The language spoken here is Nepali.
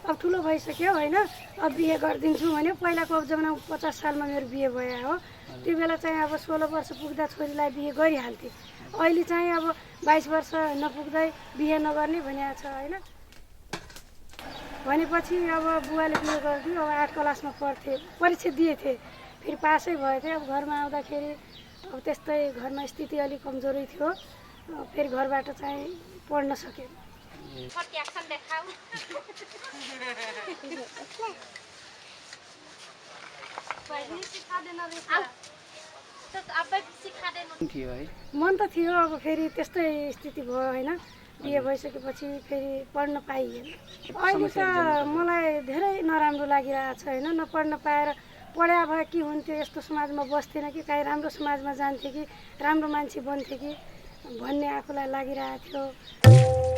अब ठुलो भइसक्यो होइन, अब बिहे गरिदिन्छु भन्यो। पहिलाको अब जमानामा 50 सालमा मेरो बिहे भयो हो। त्यो बेला चाहिँ अब 16 वर्ष पुग्दा छोरीलाई बिहे गरिहाल्थे। अहिले चाहिँ अब 22 वर्ष नपुग्दै बिहे नगर्ने भनेको छ होइन। भनेपछि अब बुवाले बिहे गरिदियो। अब 8 क्लासमा पढ्थे, परीक्षा दिएथे, फेरि पासै भएथे। अब घरमा आउँदाखेरि अब त्यस्तै घरमा स्थिति अलिक कमजोरै थियो। फेरि घरबाट चाहिँ पढ्न सकेँ। मन त थियो, अब फेरि त्यस्तै स्थिति भयो होइन। बिहे भइसकेपछि फेरि पढ्न पाइएन। अहिले त मलाई धेरै नराम्रो लागिरहेको छ होइन। नपढ्न पाएर पढाए भए के हुन्थ्यो, यस्तो समाजमा बस्थेन कि, काहीँ राम्रो समाजमा जान्थेँ कि, राम्रो मान्छे बन्थेँ कि भन्ने आफूलाई लागिरहेको थियो।